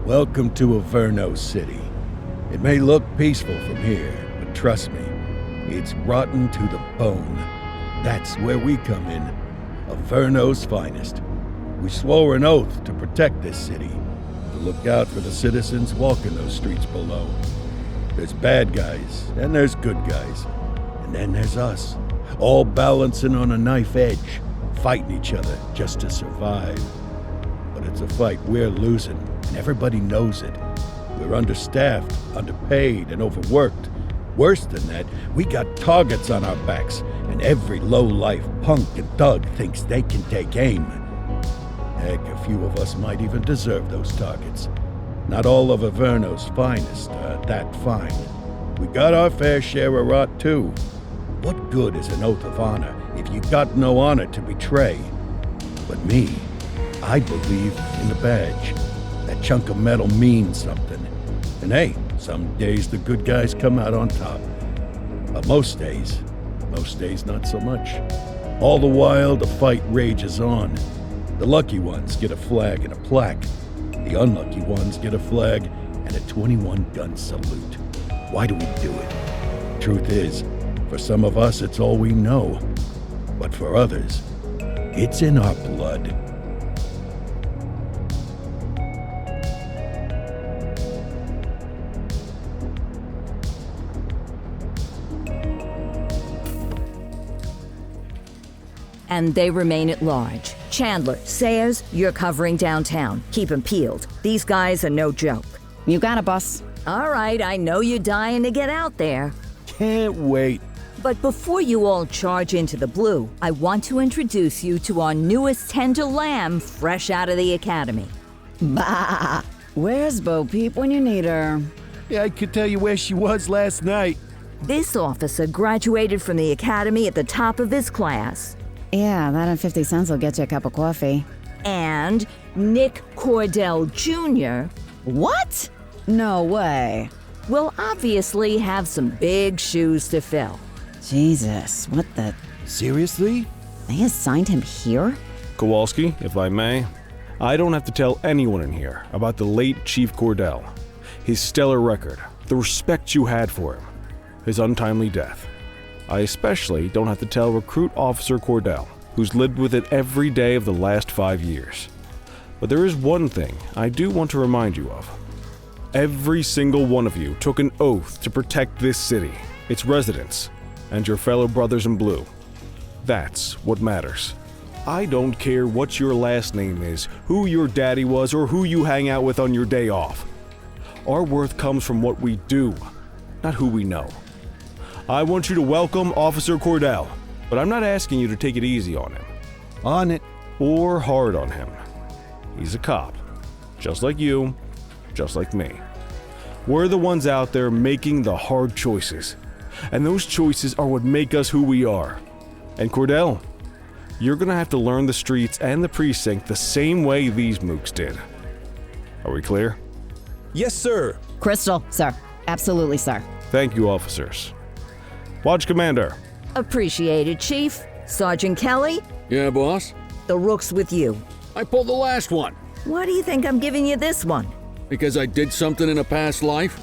Welcome to Averno City. It may look peaceful from here, but trust me, it's rotten to the bone. That's where we come in. Averno's finest. We swore an oath to protect this city, to look out for the citizens walking those streets below. There's bad guys, and there's good guys. And then there's us, all balancing on a knife edge, fighting each other just to survive. But it's a fight we're losing, and everybody knows it. We're understaffed, underpaid, and overworked. Worse than that, we got targets on our backs, and every low-life punk and thug thinks they can take aim. Heck, a few of us might even deserve those targets. Not all of Averno's finest are that fine. We got our fair share of rot, too. What good is an oath of honor if you got no honor to betray? But me, I believe in the badge. That chunk of metal means something. And hey, some days the good guys come out on top. But most days not so much. All the while, the fight rages on. The lucky ones get a flag and a plaque. The unlucky ones get a flag and a 21-gun salute. Why do we do it? Truth is, for some of us, it's all we know. But for others, it's in our blood. And they remain at large. Chandler, Sayers, you're covering downtown. Keep 'em peeled. These guys are no joke. You got it, boss. All right, I know you're dying to get out there. Can't wait. But before you all charge into the blue, I want to introduce you to our newest tender lamb fresh out of the academy. Bah! Where's Bo Peep when you need her? Yeah, I could tell you where she was last night. This officer graduated from the academy at the top of his class. Yeah, that and 50 cents will get you a cup of coffee. And Nick Cordell Jr. What? No way. will obviously have some big shoes to fill. Jesus, what the... Seriously? They assigned him here? Kowalski, if I may, I don't have to tell anyone in here about the late Chief Cordell, his stellar record, the respect you had for him, his untimely death. I especially don't have to tell Recruit Officer Cordell, who's lived with it every day of the last 5 years. But there is one thing I do want to remind you of. Every single one of you took an oath to protect this city, its residents, and your fellow brothers in blue. That's what matters. I don't care what your last name is, who your daddy was, or who you hang out with on your day off. Our worth comes from what we do, not who we know. I want you to welcome Officer Cordell, but I'm not asking you to take it easy on him. On it. Or hard on him. He's a cop, just like you, just like me. We're the ones out there making the hard choices, and those choices are what make us who we are. And Cordell, you're gonna have to learn the streets and the precinct the same way these mooks did. Are we clear? Yes, sir. Crystal, sir. Absolutely, sir. Thank you, officers. Watch Commander. Appreciated, Chief. Sergeant Kelly, Yeah, boss? the rook's with you. I pulled the last one. Why do you think I'm giving you this one? Because I did something in a past life?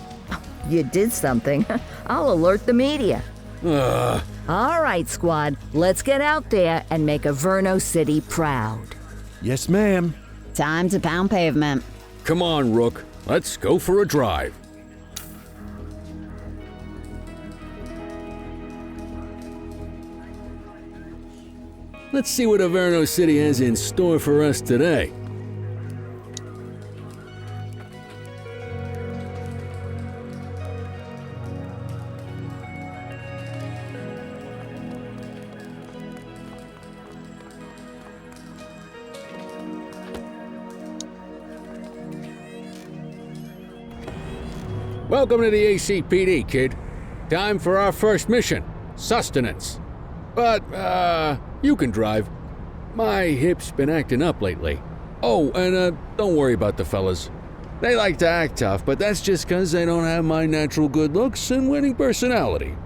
You did something. I'll alert the media. Ugh. All right, squad. Let's get out there and make Averno City proud. Yes, ma'am. Time to pound pavement. Come on, Rook. Let's go for a drive. Let's see what Averno City has in store for us today. Welcome to the ACPD, kid. Time for our first mission, sustenance. But, you can drive. My hip's been acting up lately. Oh, and, don't worry about the fellas. They like to act tough, but that's just 'cause they don't have my natural good looks and winning personality.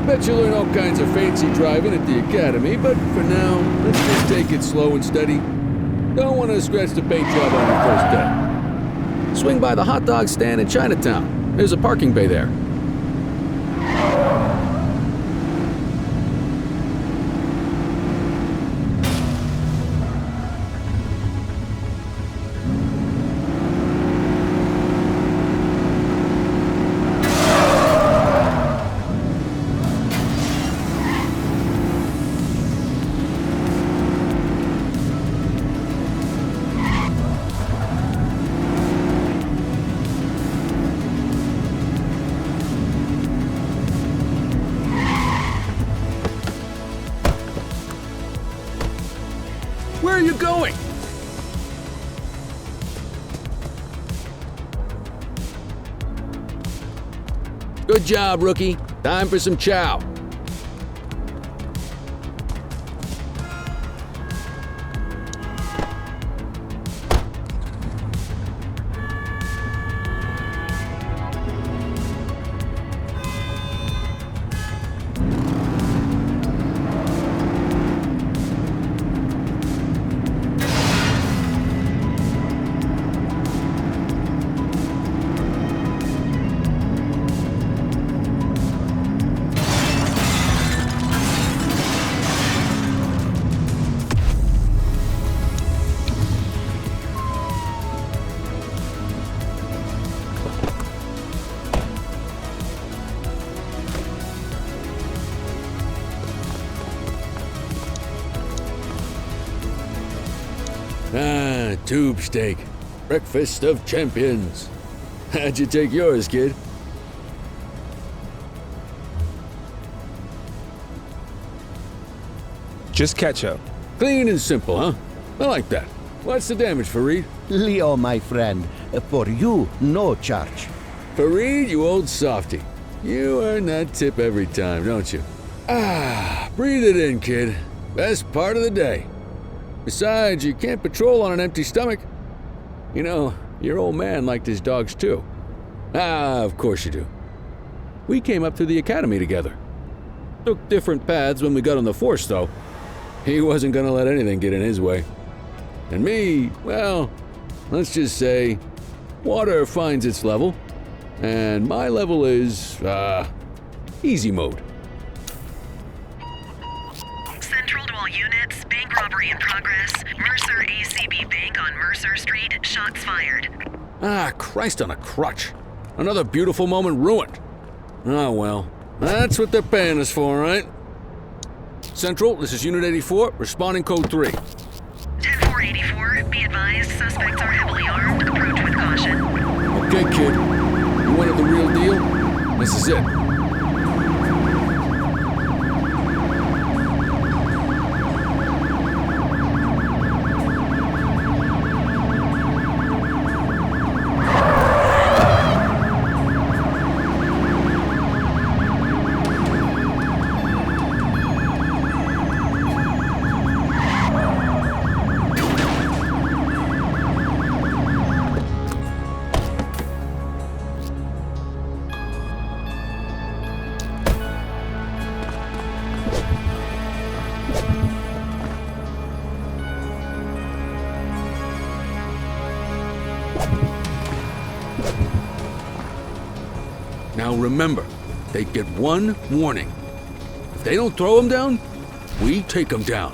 Bet you learn all kinds of fancy driving at the academy, but for now, let's just take it slow and steady. Don't want to scratch the paint job on your first day. Swing by the hot dog stand in Chinatown. There's a parking bay there. Where are you going? Good job, rookie. Time for some chow. Tube steak. Breakfast of champions. How'd you take yours, kid? Just ketchup. Clean and simple, huh? I like that. What's the damage, Fareed? Leo, my friend, for you, no charge. Fareed, you old softy. You earn that tip every time, don't you? Breathe it in, kid. Best part of the day. Besides, you can't patrol on an empty stomach. You know, your old man liked his dogs too. Of course you do. We came up through the academy together. Took different paths when we got on the force, though. He wasn't gonna let anything get in his way. And me, well, let's just say, water finds its level, and my level is, easy mode. Central to all units, bank robbery in progress. Mercer ACB Bank on Mercer Street, shots fired. Christ on a crutch. Another beautiful moment ruined. Oh well, that's what they're paying us for, right? Central, this is Unit 84, responding code 3. 10-484, be advised, suspects are heavily armed, approach with caution. Okay, kid. You wanted the real deal? This is it. Now remember, they get one warning. If they don't throw them down, we take them down.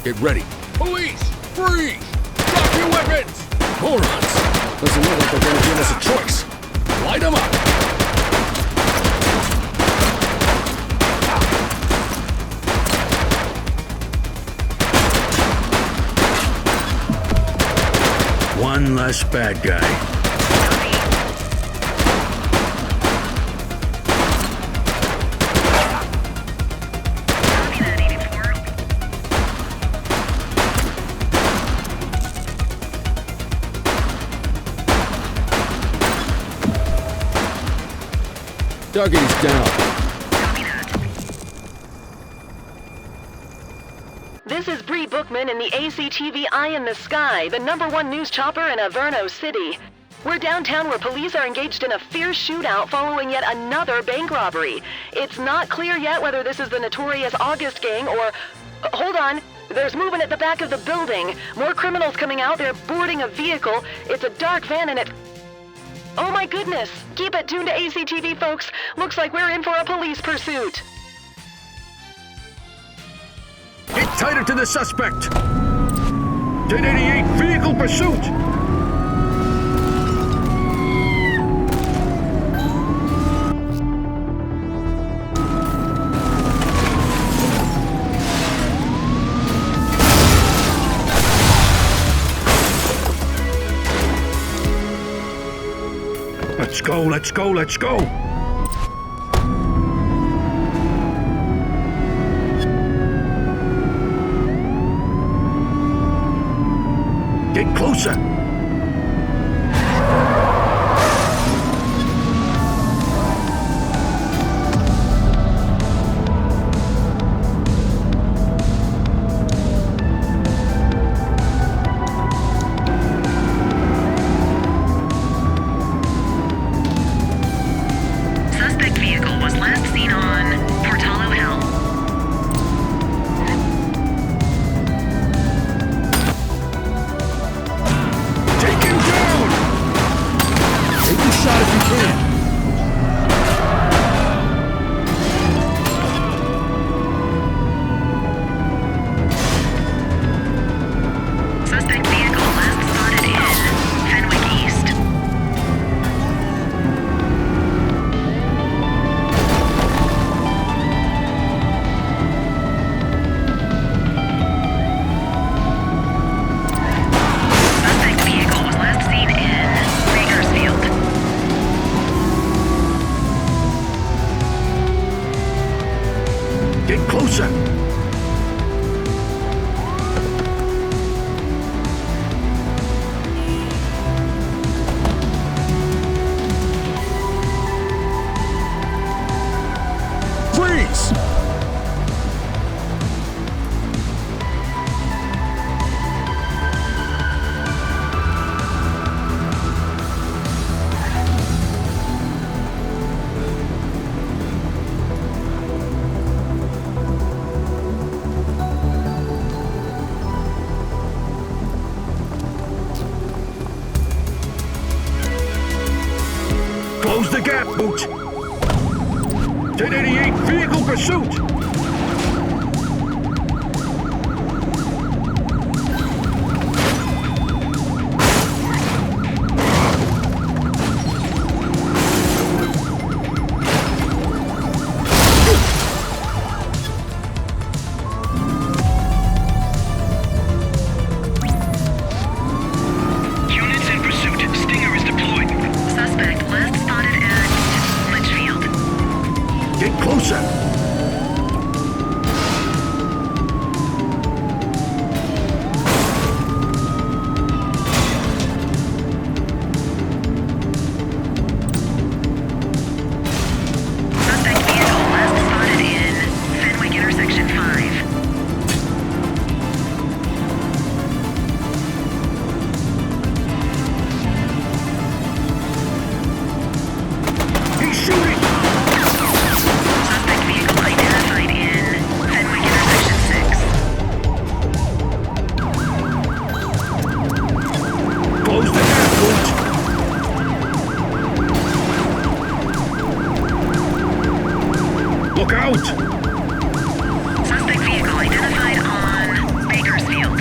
Get ready. Police! Freeze! Drop your weapons! Morons! Doesn't look like they're gonna give us a choice. Light them up! One less bad guy. Target is down. This is Bree Bookman in the ACTV Eye in the Sky, the #1 news chopper in Averno City. We're downtown where police are engaged in a fierce shootout following yet another bank robbery. It's not clear yet whether this is the notorious August gang or... hold on. There's movement at the back of the building. More criminals coming out. They're boarding a vehicle. It's a dark van and it... oh my goodness. Keep it tuned to ACTV, folks. Looks like we're in for a police pursuit. Get tighter to the suspect! 1088 vehicle pursuit! Let's go, let's go, let's go! Get closer! Suspect vehicle was last seen on Portalo Hill. Take him down! Take the shot if you can. Suspect vehicle last spotted in Fenwick East. Suspect vehicle was last seen in Bakersfield. Get closer! Freeze! Close the gap, Boots! 1088 vehicle pursuit! Units in pursuit. Stinger is deployed. Suspect last spotted at Litchfield. Get closer! Suspect vehicle last spotted in Fenwick Intersection 5. He's shooting! Suspect vehicle identified in Fenwick Intersection 6. Close the gap, Boots! Look out! Suspect vehicle identified on Bakersfield.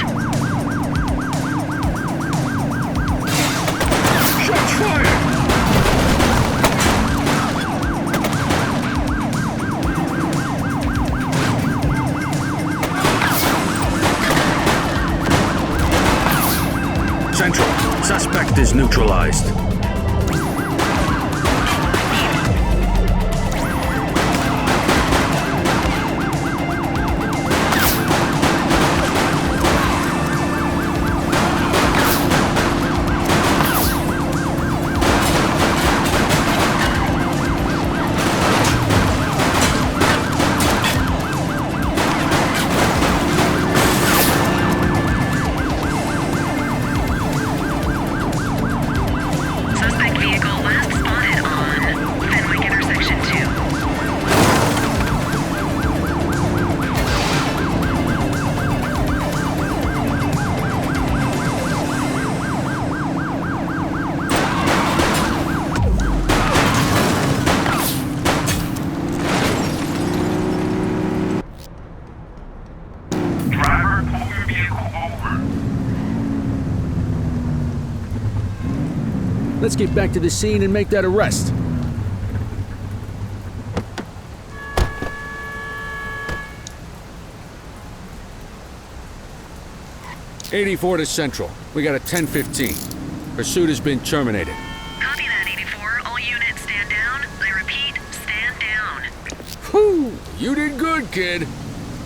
Shots fired! Central, suspect is neutralized. Let's get back to the scene and make that arrest. '84 to Central. We got a 10:15. Pursuit has been terminated. Copy that, 84. All units stand down. I repeat, stand down. Whew! You did good, kid.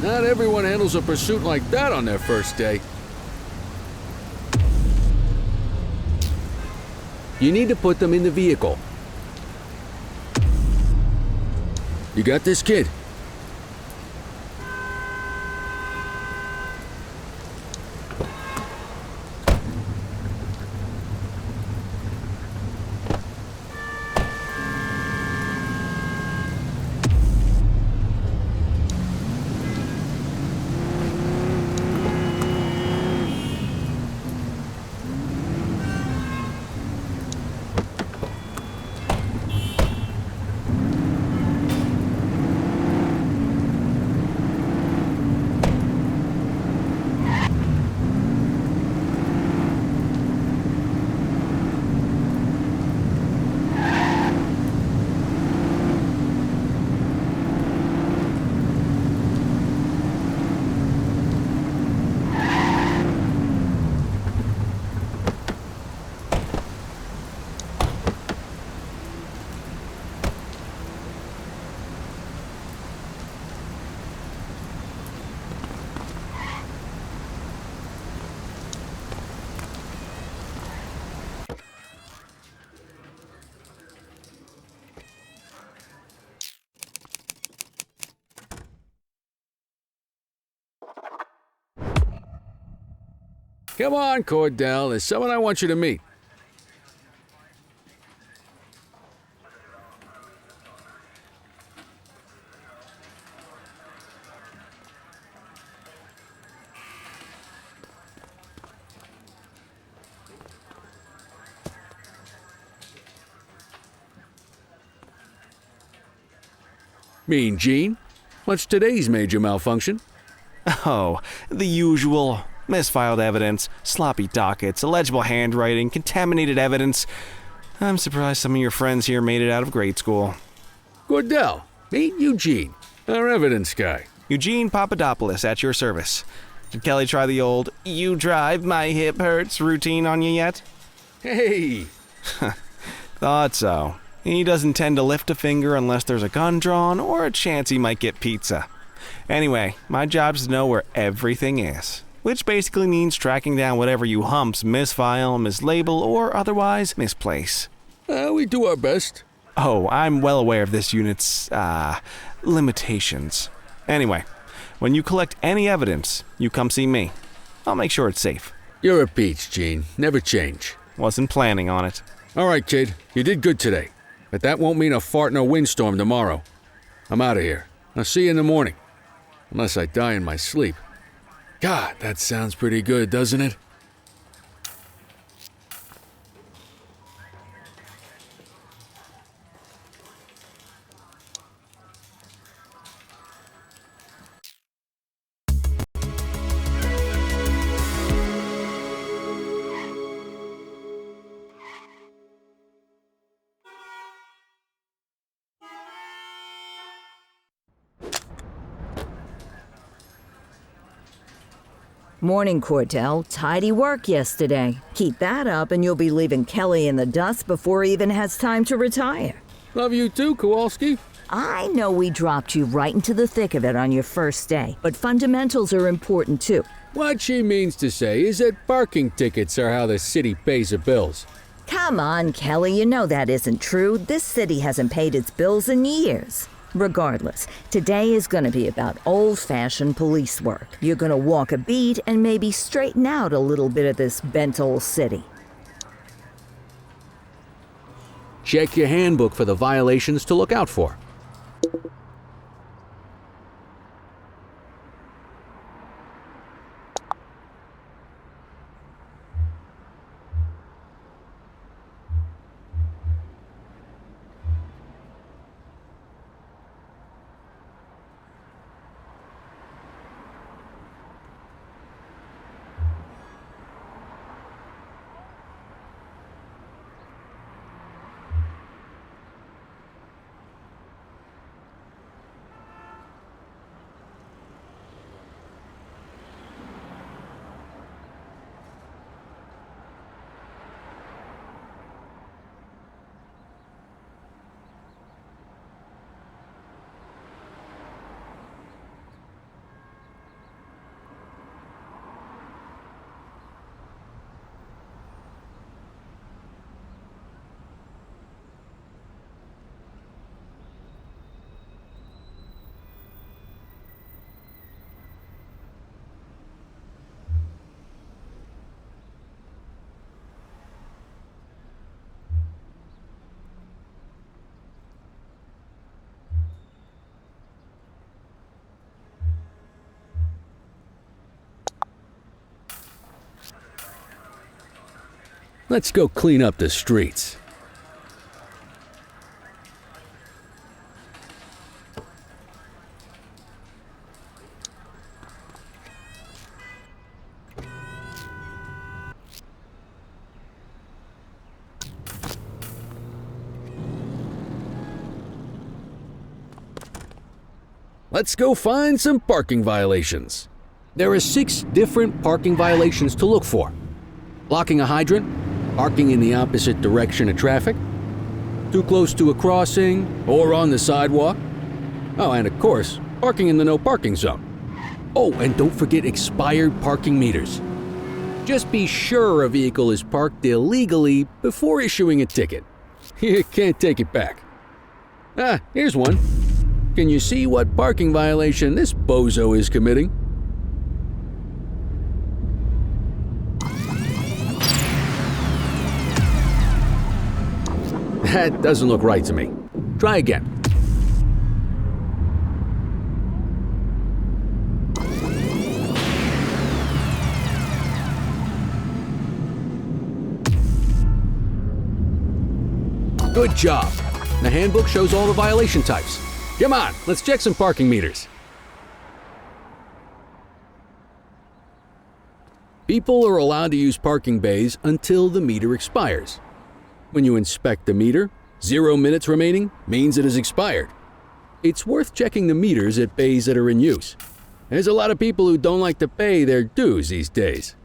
Not everyone handles a pursuit like that on their first day. You need to put them in the vehicle. You got this, kid? Come on, Cordell. There's someone I want you to meet. Mean Gene? What's today's major malfunction? Oh, the usual. Misfiled evidence, sloppy dockets, illegible handwriting, contaminated evidence. I'm surprised some of your friends here made it out of grade school. Cordell, meet Eugene, our evidence guy. Eugene Papadopoulos at your service. Did Kelly try the old, "you drive, my hip hurts" routine on you yet? Hey! Thought so. He doesn't tend to lift a finger unless there's a gun drawn or a chance he might get pizza. Anyway, my job's to know where everything is, which basically means tracking down whatever you humps misfile, mislabel, or otherwise misplace. We do our best. Oh, I'm well aware of this unit's, limitations. Anyway, when you collect any evidence, you come see me. I'll make sure it's safe. You're a peach, Gene. Never change. Wasn't planning on it. All right, kid. You did good today. But that won't mean a fart in a windstorm tomorrow. I'm out of here. I'll see you in the morning. Unless I die in my sleep. God, that sounds pretty good, doesn't it? Morning, Cordell. Tidy work yesterday. Keep that up and you'll be leaving Kelly in the dust before he even has time to retire. Love you too, Kowalski. I know we dropped you right into the thick of it on your first day, but fundamentals are important too. What she means to say is that parking tickets are how the city pays the bills. Come on, Kelly, you know that isn't true. This city hasn't paid its bills in years. Regardless, today is going to be about old-fashioned police work. You're going to walk a beat and maybe straighten out a little bit of this bent old city. Check your handbook for the violations to look out for. Let's go clean up the streets. Let's go find some parking violations. There are 6 different parking violations to look for. Blocking a hydrant, parking in the opposite direction of traffic, too close to a crossing or on the sidewalk. Oh, and of course, parking in the no parking zone. Oh, and don't forget expired parking meters. Just be sure a vehicle is parked illegally before issuing a ticket. You can't take it back. Ah, here's one. Can you see what parking violation this bozo is committing? That doesn't look right to me. Try again. Good job. The handbook shows all the violation types. Come on, let's check some parking meters. People are allowed to use parking bays until the meter expires. When you inspect the meter, 0 minutes remaining means it has expired. It's worth checking the meters at bays that are in use. There's a lot of people who don't like to pay their dues these days.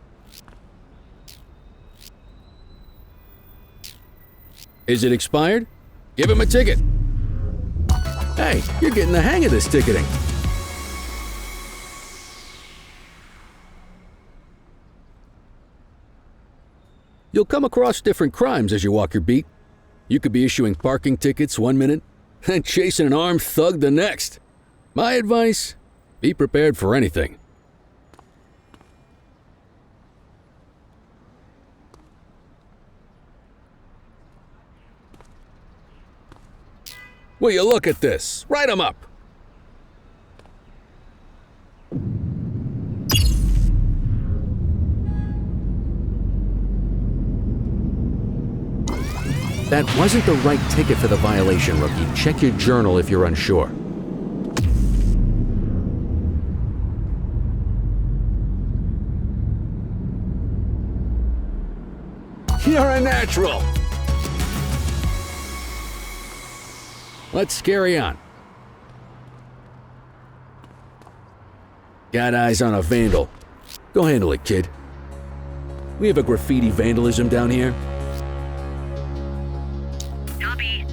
Is it expired? Give him a ticket. Hey, you're getting the hang of this ticketing. You'll come across different crimes as you walk your beat. You could be issuing parking tickets 1 minute and chasing an armed thug the next. My advice, be prepared for anything. Will you look at this? Write 'em up. That wasn't the right ticket for the violation, rookie. Check your journal if you're unsure. You're a natural. Let's carry on. Got eyes on a vandal. Go handle it, kid. We have a graffiti vandalism down here. Copy.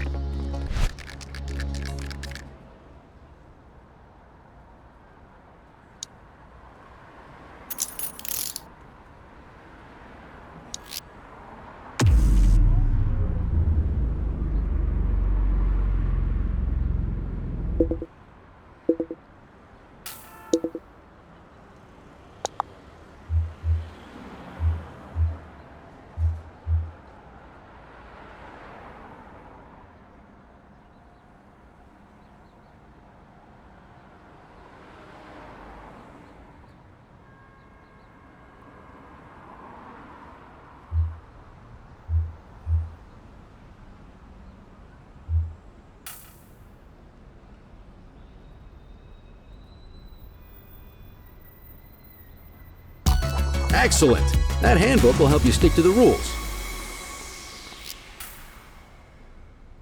Excellent. That handbook will help you stick to the rules.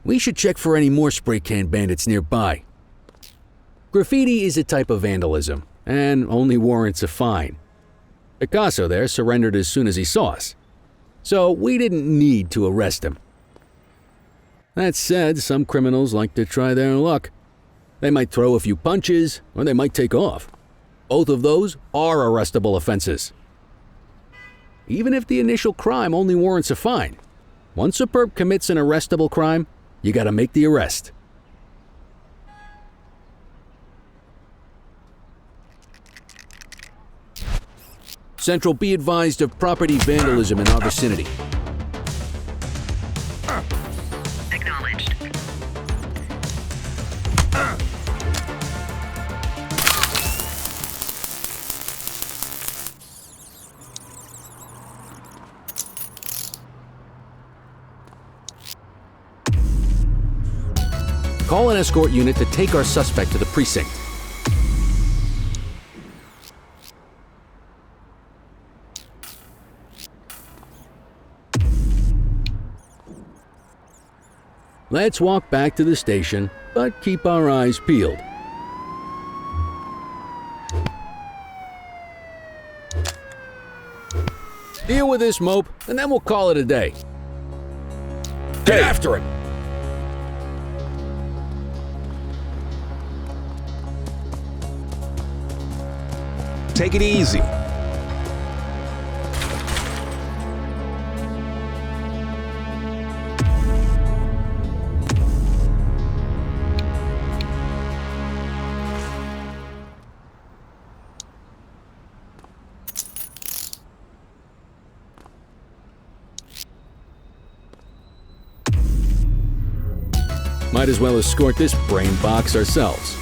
We should check for any more spray can bandits nearby. Graffiti is a type of vandalism and only warrants a fine. Picasso there surrendered as soon as he saw us, so we didn't need to arrest him. That said, some criminals like to try their luck. They might throw a few punches, or they might take off. Both of those are arrestable offenses. Even if the initial crime only warrants a fine, once a perp commits an arrestable crime, you gotta make the arrest. Central, be advised of property vandalism in our vicinity. Acknowledged. Call an escort unit to take our suspect to the precinct. Let's walk back to the station, but keep our eyes peeled. Deal with this mope, and then we'll call it a day. Get after him! Take it easy. Might as well escort this brain box ourselves.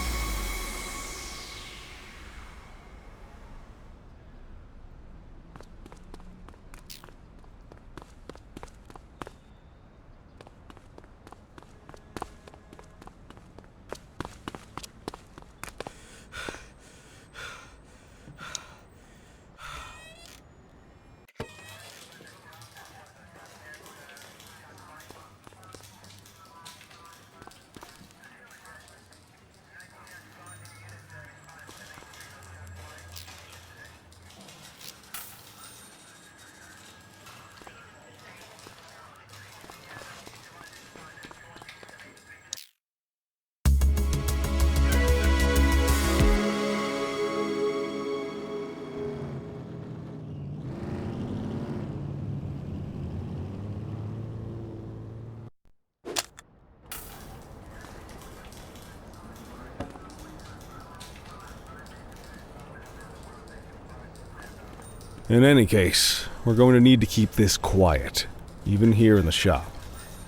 In any case, we're going to need to keep this quiet, even here in the shop.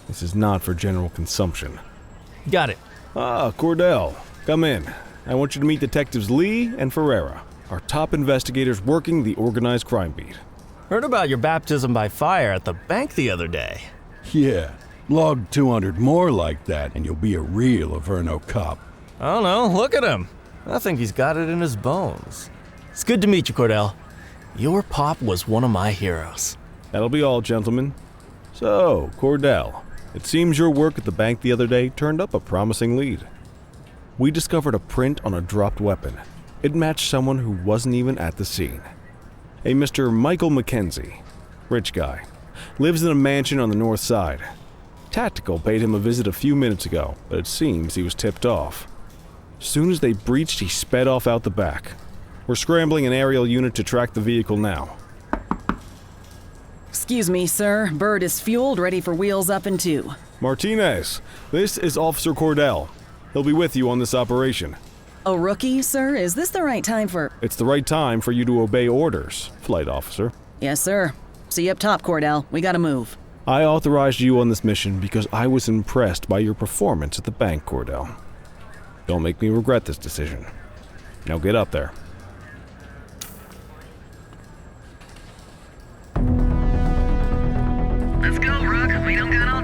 This is not for general consumption. Got it. Ah, Cordell, come in. I want you to meet Detectives Lee and Ferreira, our top investigators working the organized crime beat. Heard about your baptism by fire at the bank the other day. Yeah, log 200 more like that and you'll be a real Averno cop. I don't know, look at him. I think he's got it in his bones. It's good to meet you, Cordell. Your pop was one of my heroes. That'll be all, gentlemen. So, Cordell, it seems your work at the bank the other day turned up a promising lead. We discovered a print on a dropped weapon. It matched someone who wasn't even at the scene. A Mr. Michael Mackenzie, rich guy, lives in a mansion on the north side. Tactical paid him a visit a few minutes ago, but it seems he was tipped off. Soon as they breached, he sped off out the back. We're scrambling an aerial unit to track the vehicle now. Excuse me, sir. Bird is fueled, ready for wheels up in 2. Martinez, this is Officer Cordell. He'll be with you on this operation. A rookie, sir? Is this the right time for... It's the right time for you to obey orders, Flight Officer. Yes, sir. See you up top, Cordell. We gotta move. I authorized you on this mission because I was impressed by your performance at the bank, Cordell. Don't make me regret this decision. Now get up there. Let's go, Rook. We don't got all